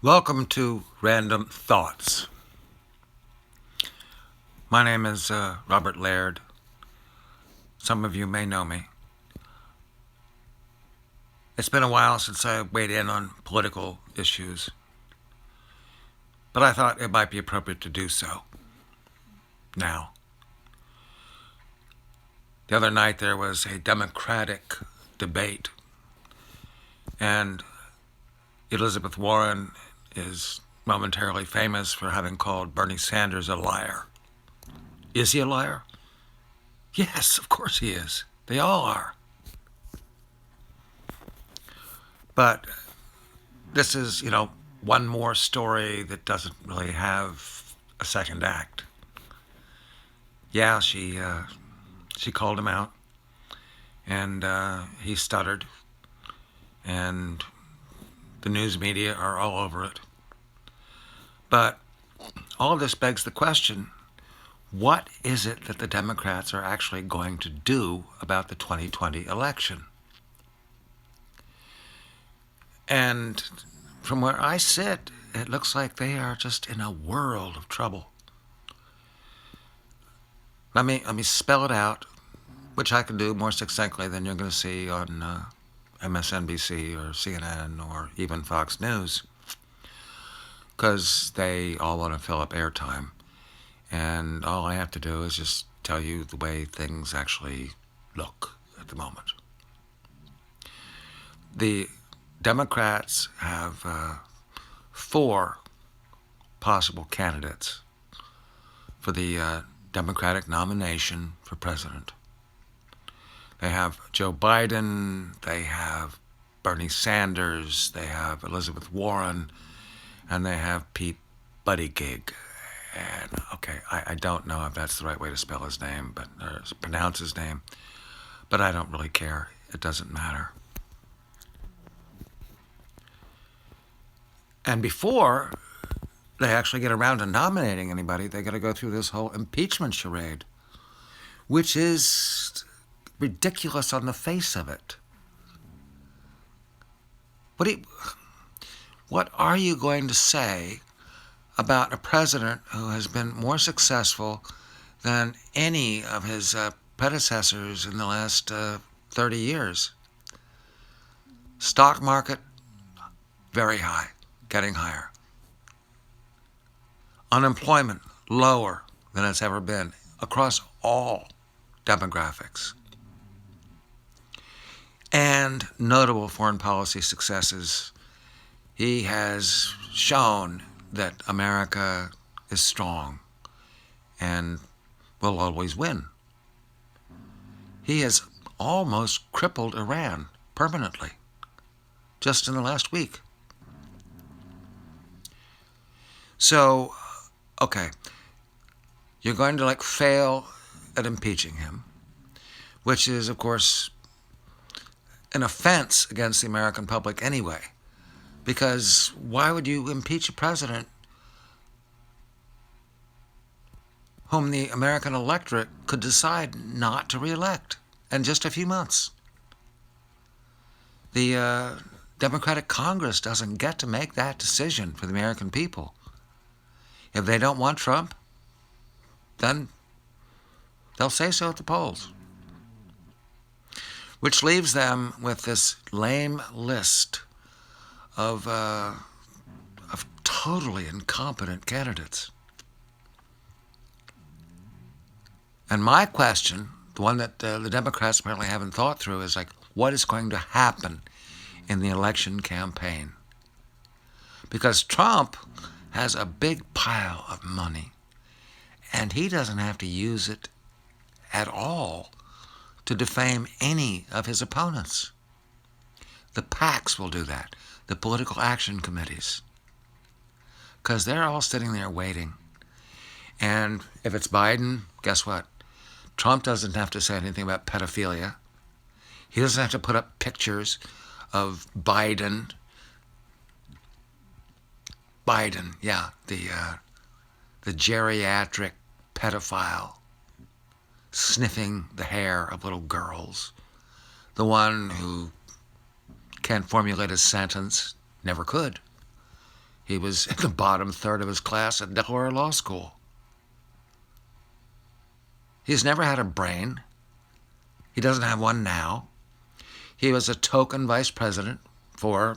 Welcome to Random Thoughts. My name is Robert Laird. Some of you may know me. It's been a while since I weighed in on political issues, but I thought it might be appropriate to do so now. The other night there was a Democratic debate, and Elizabeth Warren is momentarily famous for having called Bernie Sanders a liar. Is he a liar? Yes, of course he is. They all are. But this is, one more story that doesn't really have a second act. Yeah, she called him out, and he stuttered, and the news media are all over it. But all of this begs the question, what is it that the Democrats are actually going to do about the 2020 election? And from where I sit, it looks like they are just in a world of trouble. Let me spell it out, which I can do more succinctly than you're going to see on MSNBC or CNN or even Fox News, because they all want to fill up airtime. And all I have to do is just tell you the way things actually look at the moment. The Democrats have 4 possible candidates for the Democratic nomination for president. They have Joe Biden, they have Bernie Sanders, they have Elizabeth Warren, and they have Pete Buttigieg. And okay, I don't know if that's the right way to spell his name, or pronounce his name, but I don't really care. It doesn't matter. And before they actually get around to nominating anybody, they got to go through this whole impeachment charade, which is ridiculous on the face of it. What are you going to say about a president who has been more successful than any of his predecessors in the last 30 years? Stock market, very high, getting higher. Unemployment, lower than it's ever been across all demographics. And notable foreign policy successes. He has shown that America is strong and will always win. He has almost crippled Iran permanently just in the last week. So, okay, you're going to fail at impeaching him, which is, of course, an offense against the American public anyway. Because why would you impeach a president whom the American electorate could decide not to reelect in just a few months? The Democratic Congress doesn't get to make that decision for the American people. If they don't want Trump, then they'll say so at the polls. Which leaves them with this lame list of totally incompetent candidates. And my question, the one that the Democrats apparently haven't thought through, is what is going to happen in the election campaign? Because Trump has a big pile of money, and he doesn't have to use it at all to defame any of his opponents. The PACs will do that, the political action committees, because they're all sitting there waiting. And if it's Biden, guess what? Trump doesn't have to say anything about pedophilia. He doesn't have to put up pictures of Biden, yeah, the geriatric pedophile sniffing the hair of little girls, the one who can't formulate a sentence, never could, He was in the bottom third of his class at Delaware Law School. He's never had a brain. He doesn't have one now. He was a token vice president for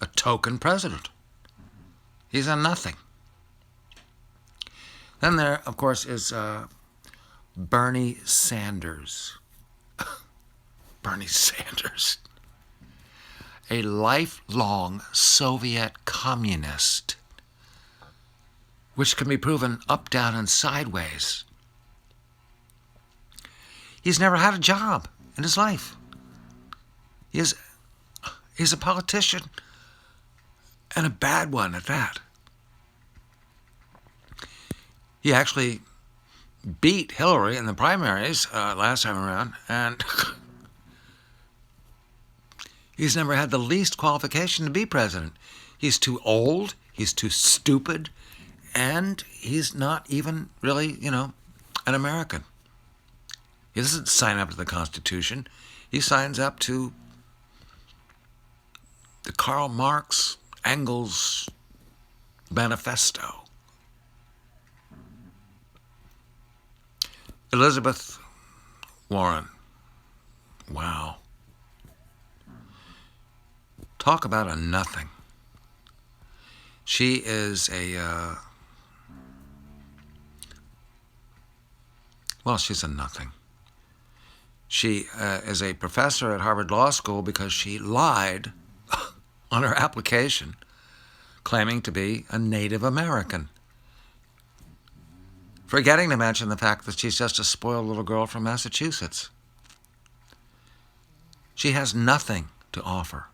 a token president. He's a nothing. Then there, of course, is Bernie Sanders. Bernie Sanders. A lifelong Soviet communist, which can be proven up, down, and sideways. He's never had a job in his life. He's a politician, and a bad one at that. He actually beat Hillary in the primaries last time around, and he's never had the least qualification to be president. He's too old, he's too stupid, and he's not even really, an American. He doesn't sign up to the Constitution. He signs up to the Karl Marx, Engels manifesto. Elizabeth Warren. Wow. Talk about a nothing. She is she's a nothing. She is a professor at Harvard Law School because she lied on her application, claiming to be a Native American, forgetting to mention the fact that she's just a spoiled little girl from Massachusetts. She has nothing to offer.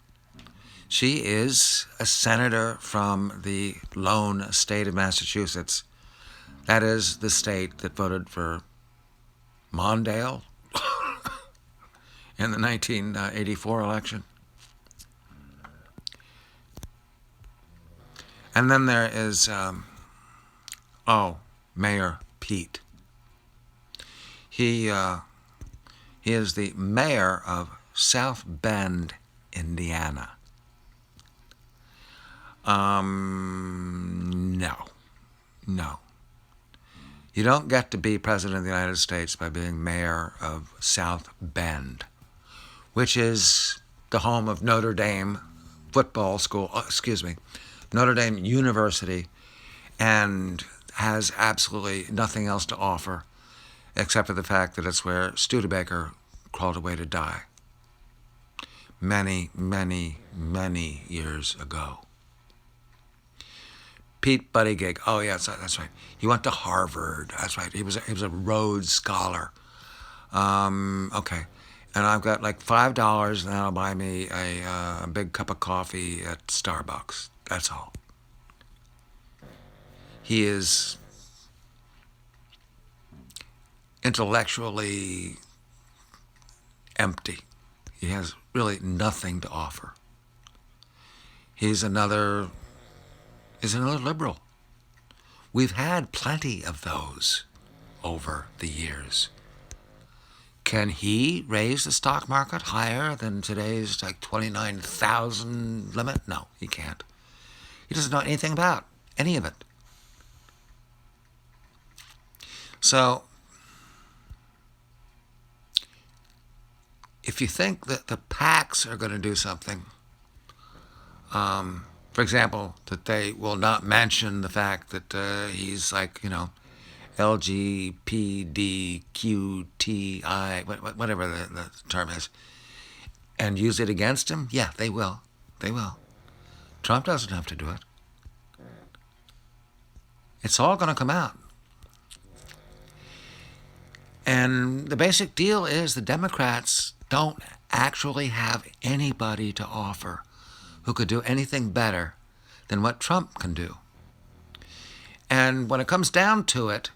She is a senator from the lone state of Massachusetts. That is the state that voted for Mondale in the 1984 election. And then there is, Mayor Pete. He is the mayor of South Bend, Indiana. No. You don't get to be president of the United States by being mayor of South Bend, which is the home of Notre Dame football school, Notre Dame University, and has absolutely nothing else to offer except for the fact that it's where Studebaker crawled away to die many, many, many years ago. Pete Buttigieg. Oh, yeah, that's right. He went to Harvard. That's right. He was a Rhodes Scholar. Okay. And I've got like $5, and that'll buy me a big cup of coffee at Starbucks. That's all. He is intellectually empty. He has really nothing to offer. He's another liberal. We've had plenty of those over the years. Can he raise the stock market higher than today's like 29,000 limit? No, he can't. He doesn't know anything about any of it. So, if you think that the PACs are going to do something, for example, that they will not mention the fact that he's like, LGBTQTI, whatever the term is, and use it against him, yeah, they will. They will. Trump doesn't have to do it. It's all going to come out. And the basic deal is the Democrats don't actually have anybody to offer who could do anything better than what Trump can do. And when it comes down to it,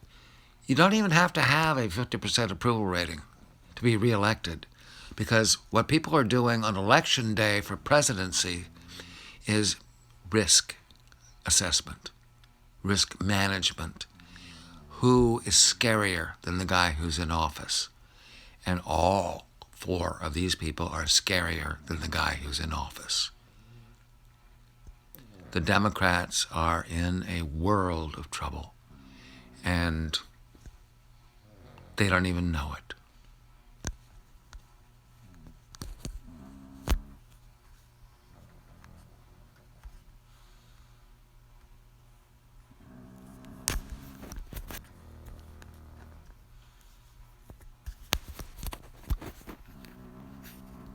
you don't even have to have a 50% approval rating to be reelected, because what people are doing on election day for presidency is risk assessment, risk management. Who is scarier than the guy who's in office? And all four of these people are scarier than the guy who's in office. the Democrats are in a world of trouble, and they don't even know it.